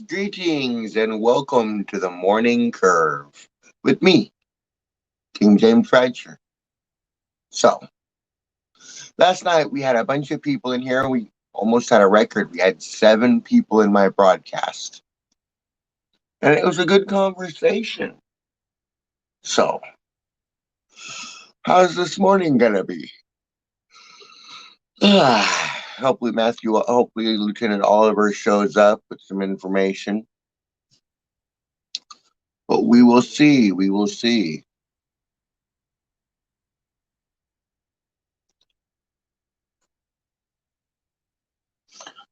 Greetings and welcome to the Morning Curve with me, King James Bradsher. So, last night we had a bunch of people in here. We almost had a record. We had 7 people in my broadcast, and it was a good conversation. So, how's this morning gonna be? Hopefully Lieutenant Oliver shows up with some information, but we will see. We will see.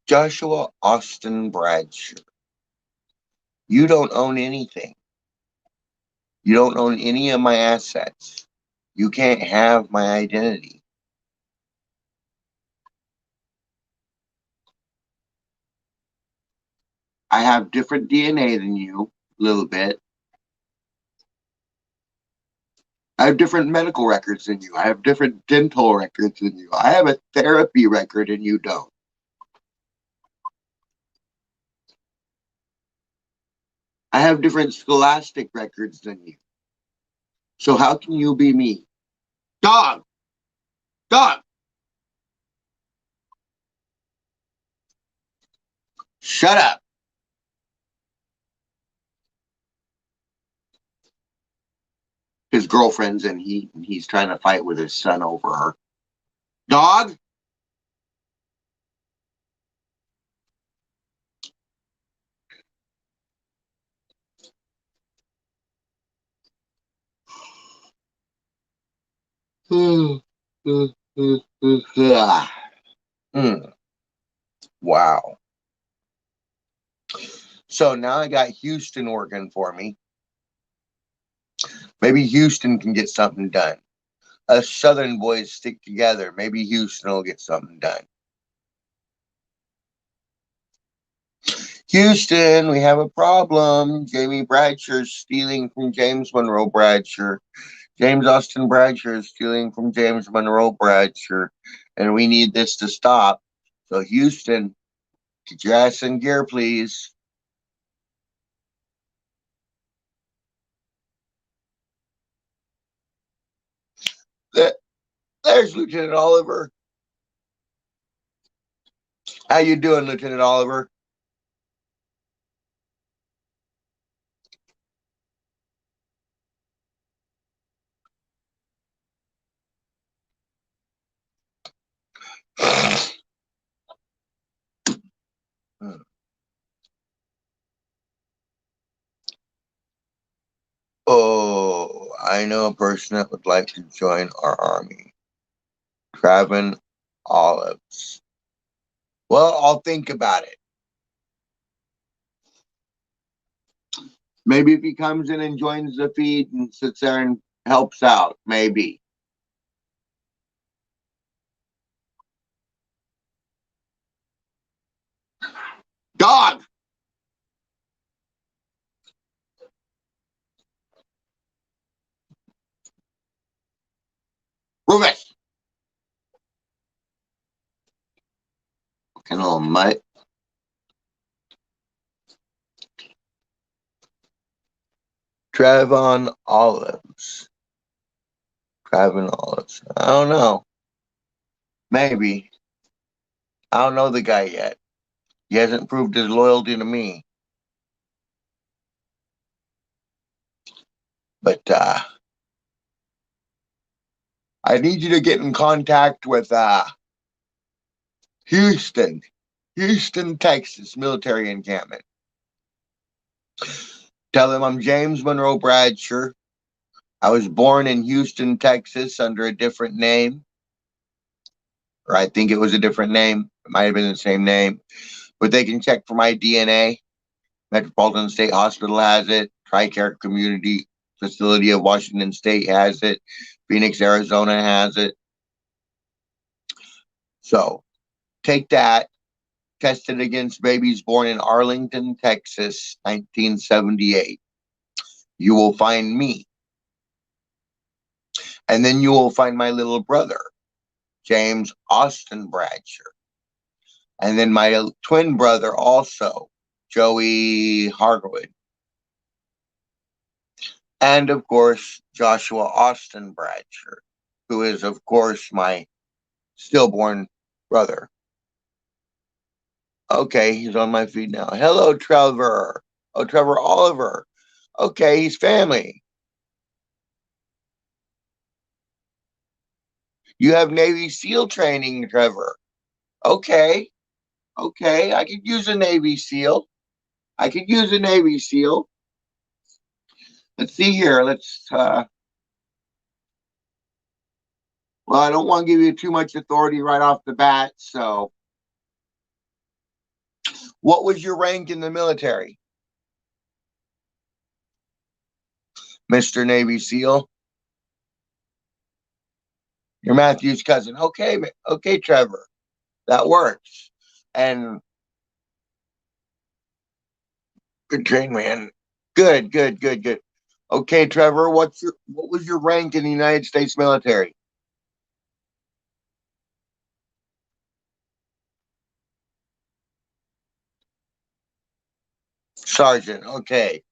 Joshua Austin Bradsher, you don't own anything. You don't own any of my assets. You can't have my identity. I have different DNA than you, a little bit. I have different medical records than you. I have different dental records than you. I have a therapy record and you don't. I have different scholastic records than you. So how can you be me? Dog! Dog! Shut up! His girlfriend's and he's trying to fight with his son over her. Dog! Wow. So now I got Houston working for me. Maybe Houston can get something done. Us Southern boys stick together. Maybe Houston will get something done. Houston, we have a problem. Jamie Bradsher is stealing from James Monroe Bradsher. James Austin Bradsher is stealing from James Monroe Bradsher. And we need this to stop. So, Houston, get your ass in gear, please. There's Lieutenant Oliver. How you doing, Lieutenant Oliver? Oh, I know a person that would like to join our army. Traven Olives. Well, I'll think about it. Maybe if he comes in and joins the feed and sits there and helps out, maybe. Dog! Rufus! Fucking little mutt. Trevon Olives. Trevon Olives. I don't know. Maybe. I don't know the guy yet. He hasn't proved his loyalty to me. But I need you to get in contact with Houston. Houston, Texas military encampment. Tell him I'm James Monroe Bradsher. I was born in Houston, Texas under a different name. Or I think it was a different name. It might have been the same name. But they can check for my DNA. Metropolitan State Hospital has it. TRICARE Community Facility of Washington State has it. Phoenix, Arizona has it. So take that, test it against babies born in Arlington, Texas, 1978. You will find me. And then you will find my little brother, James Austin Bradsher. And then my twin brother also, Joey Harwood, and of course Joshua Austin Bradsher, who is of course my stillborn brother. Okay, he's on my feed now. Hello, Trevor. Oh, Trevor Oliver. Okay, he's family. You have Navy SEAL training, Trevor. Okay, okay, I could use a Navy SEAL. I could use a Navy SEAL. Let's see here. Well, I don't want to give you too much authority right off the bat. So, what was your rank in the military, Mr. Navy SEAL? You're Matthew's cousin. Okay, okay, Trevor. That works. And good train, man. Good, good, good, good. Okay, Trevor, what was your rank in the United States military? Sergeant. Okay.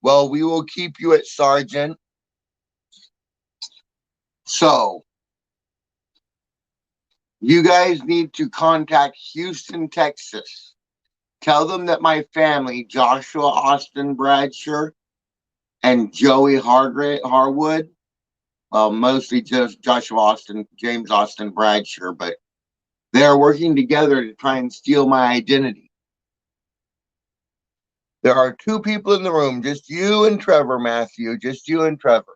Well, we will keep you at sergeant. So, you guys need to contact Houston, Texas. Tell them that my family, Joshua Austin Bradsher and Joey Harwood, well, mostly just Joshua Austin, James Austin Bradsher, but they are working together to try and steal my identity. There are two people in the room, just you and Trevor, Matthew, just you and Trevor.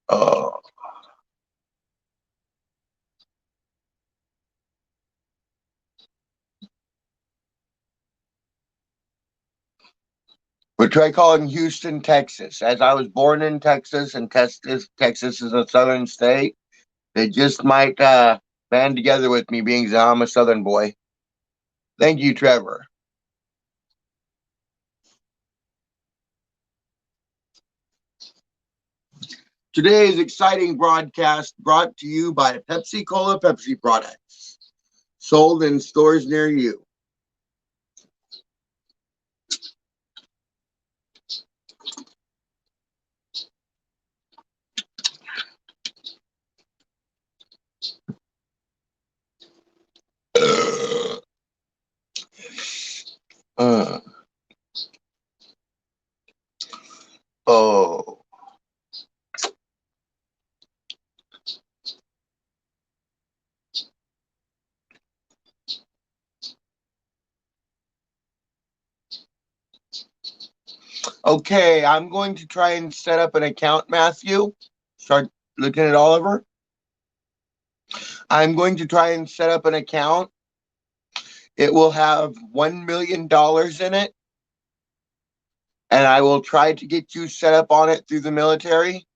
Oh. But try calling Houston, Texas. As I was born in Texas, and Texas is a southern state, they just might band together with me, being that I'm a southern boy. Thank you, Trevor. Today's exciting broadcast brought to you by Pepsi Cola Pepsi products, sold in stores near you. Uh, oh. Okay, I'm going to try and set up an account, Matthew. Start looking at Oliver. I'm going to try and set up an account. It will have $1 million in it. And I will try to get you set up on it through the military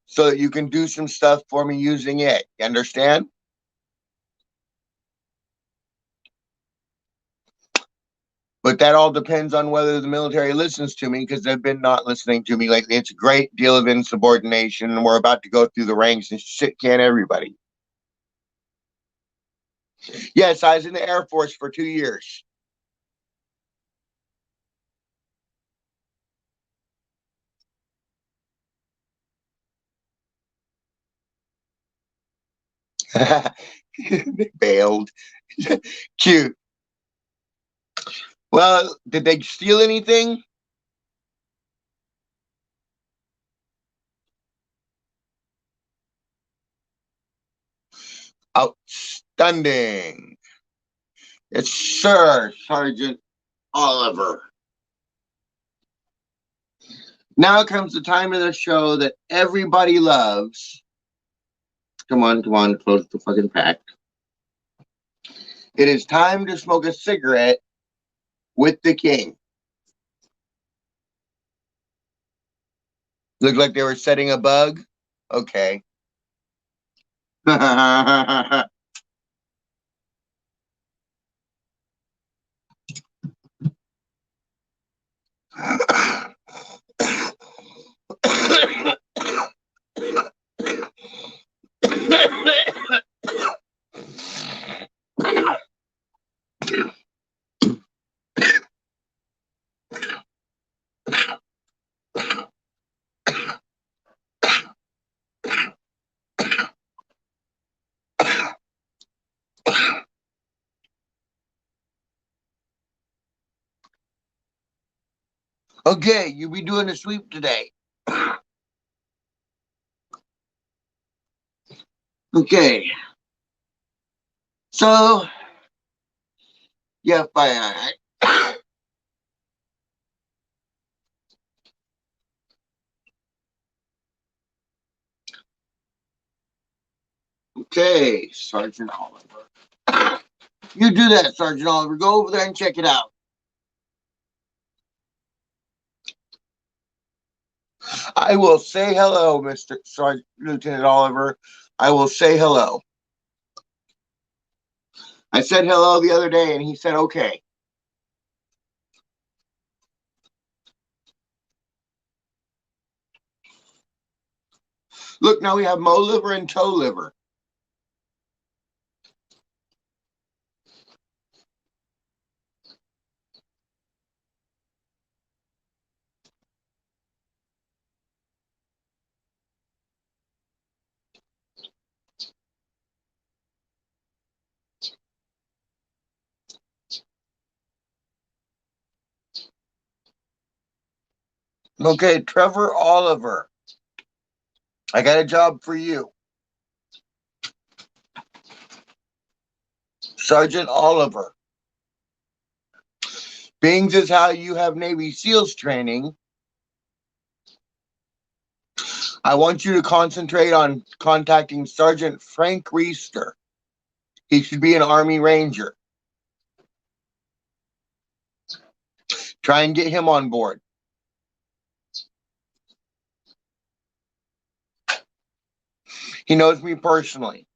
so that you can do some stuff for me using it. You understand? But that all depends on whether the military listens to me, because they've been not listening to me lately. It's a great deal of insubordination, and we're about to go through the ranks and shit can everybody. Yes, I was in the Air Force for 2 years. They bailed. Cute. Well, did they steal anything? Outstanding. Yes, sir, Sergeant Oliver. Now comes the time of the show that everybody loves. Come on, close the fucking pack. It is time to smoke a cigarette with the king. Looked like they were setting a bug. Okay. Okay, you'll be doing a sweep today. Okay, so yeah, fine. Okay, Sergeant Oliver. You do that, Sergeant Oliver. Go over there and check it out. I will say hello, Mr. Sergeant Lieutenant Oliver. I will say hello. I said hello the other day, and he said okay. Look, now we have Mo liver and toe liver. Okay, Trevor Oliver. I got a job for you. Sergeant Oliver. Being as how you have Navy SEALs training, I want you to concentrate on contacting Sergeant Frank Reister. He should be an Army Ranger. Try and get him on board. He knows me personally.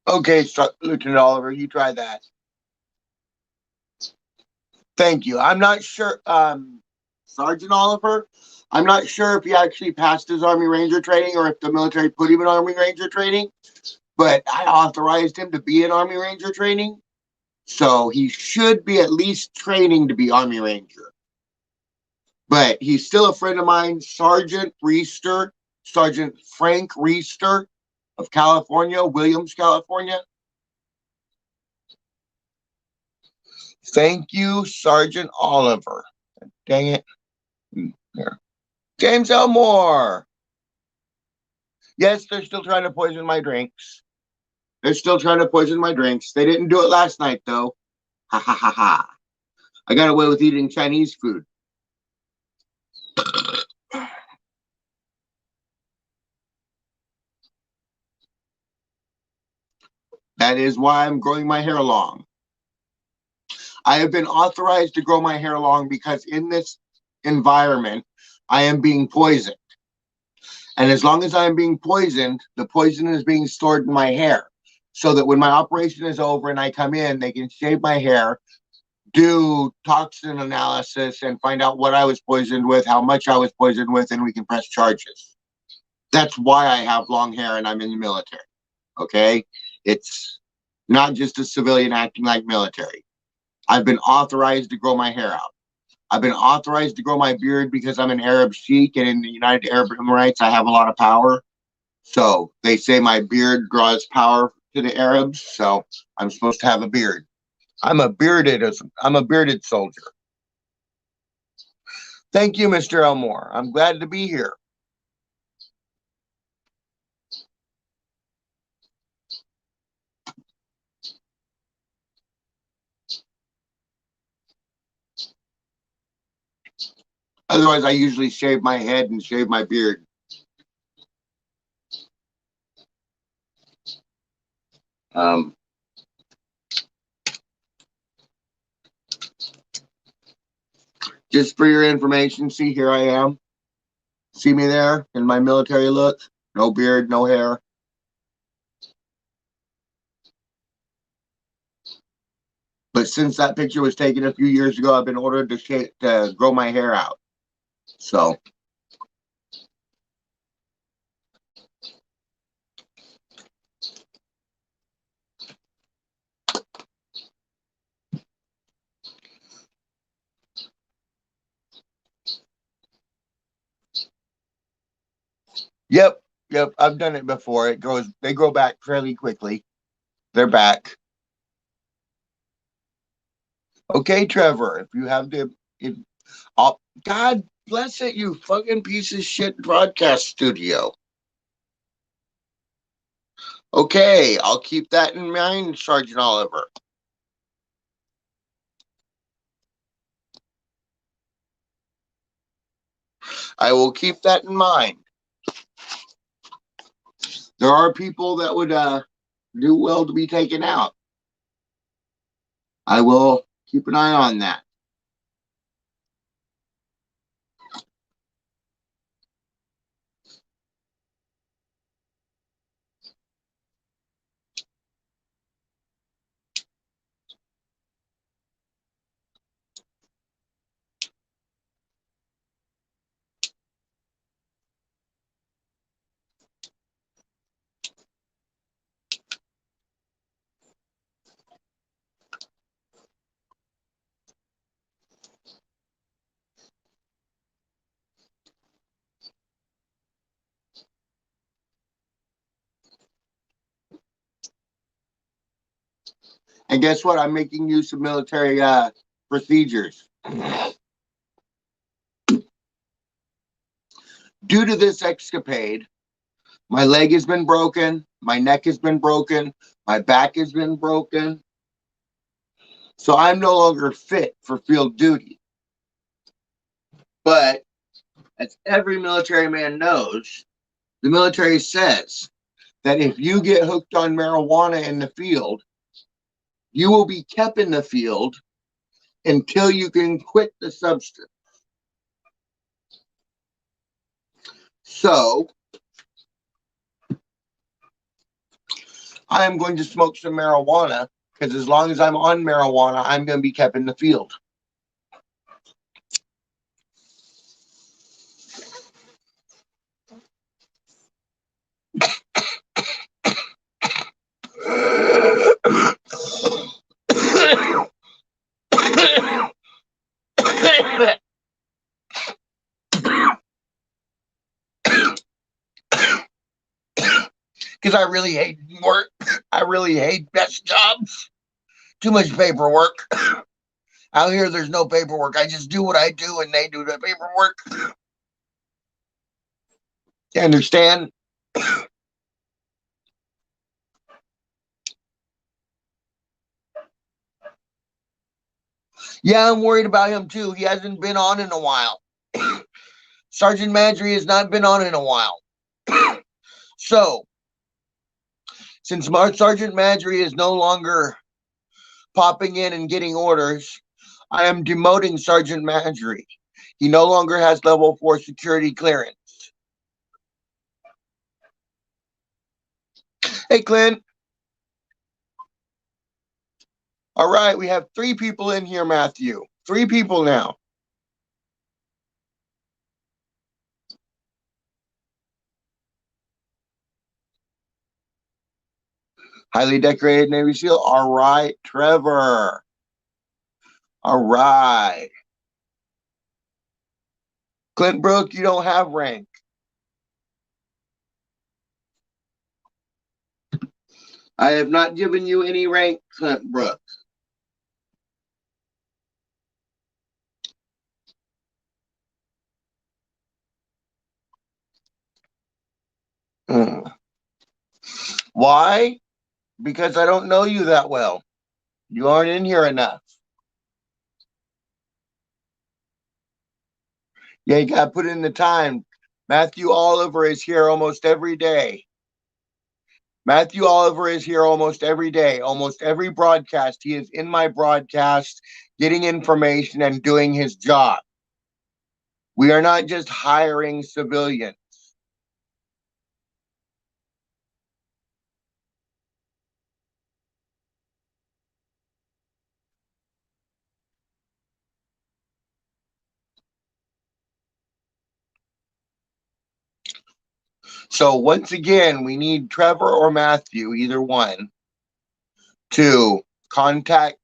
Okay, Lieutenant Oliver, you try that. Thank you. I'm not sure, Sergeant Oliver, I'm not sure if he actually passed his Army Ranger training or if the military put him in Army Ranger training, but I authorized him to be in Army Ranger training. So he should be at least training to be Army Ranger. But he's still a friend of mine, Sergeant Reister, Sergeant Frank Reister of California, Williams, California. Thank you, Sergeant Oliver. Dang it. There. James Elmore. Yes, they're still trying to poison my drinks. They're still trying to poison my drinks. They didn't do it last night, though. Ha ha ha ha. I got away with eating Chinese food. That is why I'm growing my hair long. I have been authorized to grow my hair long because in this environment, I am being poisoned. And as long as I am being poisoned, the poison is being stored in my hair. So that when my operation is over and I come in, they can shave my hair, do toxin analysis, and find out what I was poisoned with, how much I was poisoned with, and we can press charges. That's why I have long hair and I'm in the military. Okay? It's not just a civilian acting like military. I've been authorized to grow my hair out. I've been authorized to grow my beard because I'm an Arab Sheikh, and in the United Arab Emirates, I have a lot of power. So they say my beard draws power to the Arabs, so I'm supposed to have a beard. I'm a bearded soldier. Thank you, Mr. Elmore. I'm glad to be here. Otherwise, I usually shave my head and shave my beard. Um, Just for your information, see, here I am. See me there in my military look? No beard, no hair. But since that picture was taken a few years ago, I've been ordered to grow my hair out. So, yep, yep, I've done it before. They grow back fairly quickly. They're back. Okay, Trevor, if you have oh, God bless it, you fucking piece of shit broadcast studio. Okay, I'll keep that in mind, Sergeant Oliver. I will keep that in mind. There are people that would do well to be taken out. I will keep an eye on that. And guess what? I'm making use of military procedures. Due to this escapade, my leg has been broken, my neck has been broken, my back has been broken. So I'm no longer fit for field duty. But as every military man knows, the military says that if you get hooked on marijuana in the field, you will be kept in the field until you can quit the substance. So I am going to smoke some marijuana because as long as I'm on marijuana, I'm going to be kept in the field. Because I really hate work. I really hate desk jobs. Too much paperwork. Out here, there's no paperwork. I just do what I do and they do the paperwork. You understand? Yeah, I'm worried about him too. He hasn't been on in a while. Sergeant Madry has not been on in a while. So, since Sergeant Madry is no longer popping in and getting orders, I am demoting Sergeant Madry. He no longer has level 4 security clearance. Hey, Clint. All right, we have 3 people in here, Matthew. 3 people now. Highly decorated Navy SEAL. All right, Trevor. All right. Clint Brook, you don't have rank. I have not given you any rank, Clint Brook. Why? Because I don't know you that well. You aren't in here enough. Yeah, you got to put in the time. Matthew Oliver is here almost every day. Matthew Oliver is here almost every day. Almost every broadcast, he is in my broadcast getting information and doing his job. We are not just hiring civilians. So once again, we need Trevor or Matthew, either one, to contact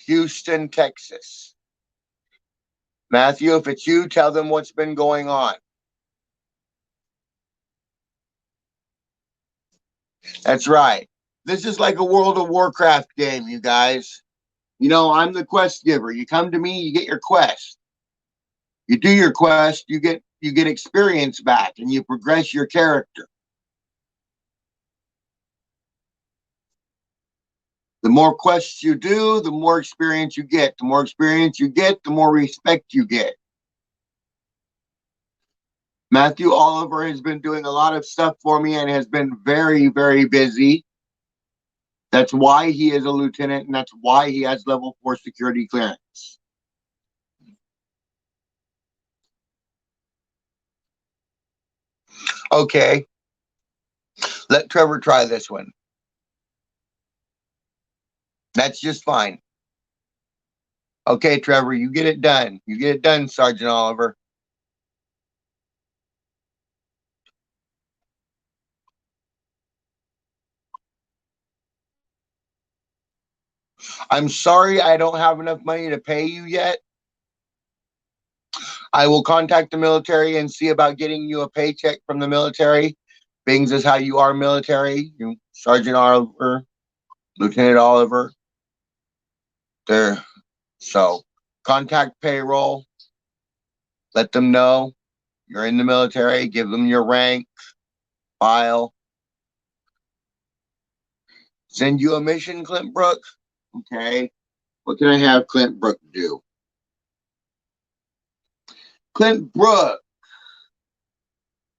Houston, Texas. Matthew, if it's you, tell them what's been going on. That's right. This is like a World of Warcraft game, you guys. You know, I'm the quest giver. You come to me, you get your quest. You do your quest, you get experience back and you progress your character. The more quests you do, the more experience you get. The more experience you get, the more respect you get. Matthew Oliver has been doing a lot of stuff for me and has been very, very busy. That's why he is a lieutenant, and that's why he has level 4 security clearance. Okay, let Trevor try this one. That's just fine. Okay, Trevor, you get it done. You get it done, Sergeant Oliver. I'm sorry I don't have enough money to pay you yet. I will contact the military and see about getting you a paycheck from the military. Being as how you are military, Sergeant Oliver, Lieutenant Oliver. There. So contact payroll. Let them know you're in the military. Give them your rank, file. Send you a mission, Clint Brook. Okay. What can I have Clint Brook do? Clint Brook,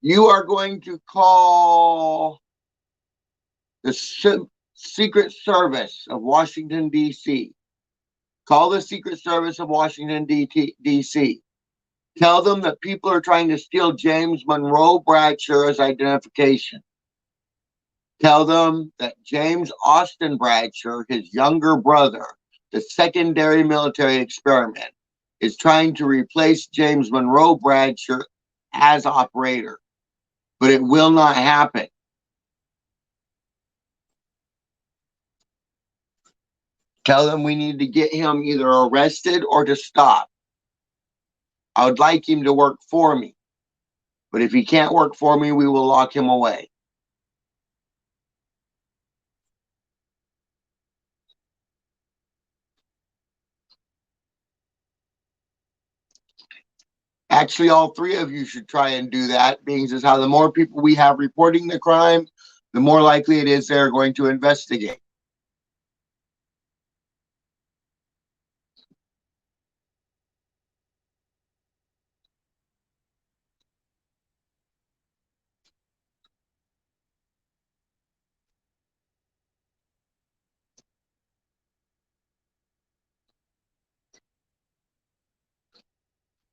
you are going to call the Secret Service of Washington, D.C. Call the Secret Service of Washington, D.C. Tell them that people are trying to steal James Monroe Bradsher's identification. Tell them that James Austin Bradsher, his younger brother, the secondary military experiment, is trying to replace James Monroe Bradsher as operator. But it will not happen. Tell them we need to get him either arrested or to stop. I would like him to work for me. But if he can't work for me, we will lock him away. Actually, all three of you should try and do that, being as how the more people we have reporting the crime, the more likely it is they're going to investigate.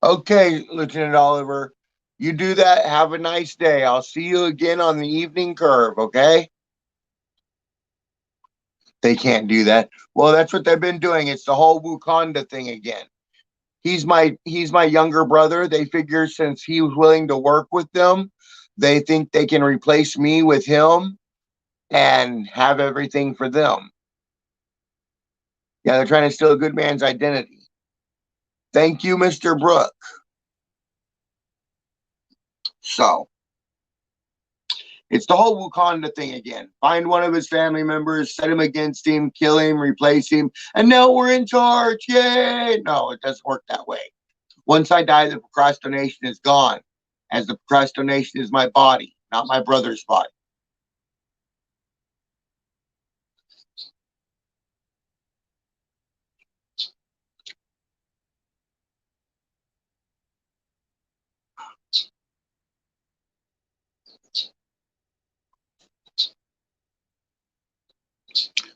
Okay, Lieutenant Oliver, you do that. Have a nice day. I'll see you again on the evening curve, okay? They can't do that. Well, that's what they've been doing. It's the whole Wakanda thing again. He's my younger brother. They figure since he was willing to work with them, they think they can replace me with him and have everything for them. Yeah, they're trying to steal a good man's identity. Thank you, Mr. Brook. So it's the whole Wakanda thing again. Find one of his family members, set him against him, kill him, replace him, and now we're in charge. Yay! No, it doesn't work that way. Once I die, the procrastination is gone, as the procrastination is my body, not my brother's body.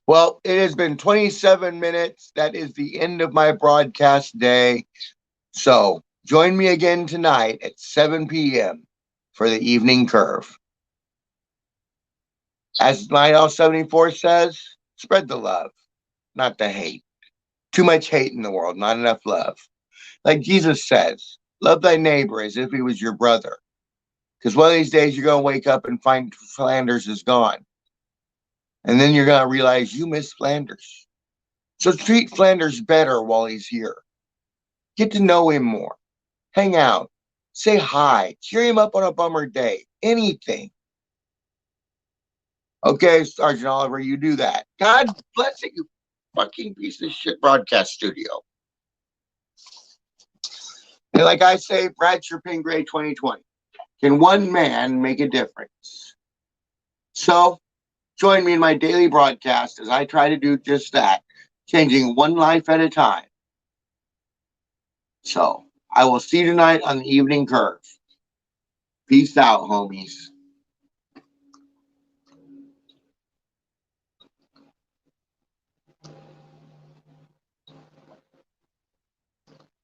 Well, it has been 27 minutes. That is the end of my broadcast day. So join me again tonight at 7 p.m. for the evening curve. As Night Owl 74 says, spread the love, not the hate. Too much hate in the world, not enough love. Like Jesus says, love thy neighbor as if he was your brother. Because one of these days you're going to wake up and find Flanders is gone. And then you're going to realize you miss Flanders. So treat Flanders better while he's here. Get to know him more. Hang out. Say hi. Cheer him up on a bummer day. Anything. Okay, Sergeant Oliver, you do that. God bless it, you fucking piece of shit broadcast studio. And like I say, Bradsher Pingray 2020. Can one man make a difference? So join me in my daily broadcast as I try to do just that, changing one life at a time. So I will see you tonight on the evening curve. Peace out, homies.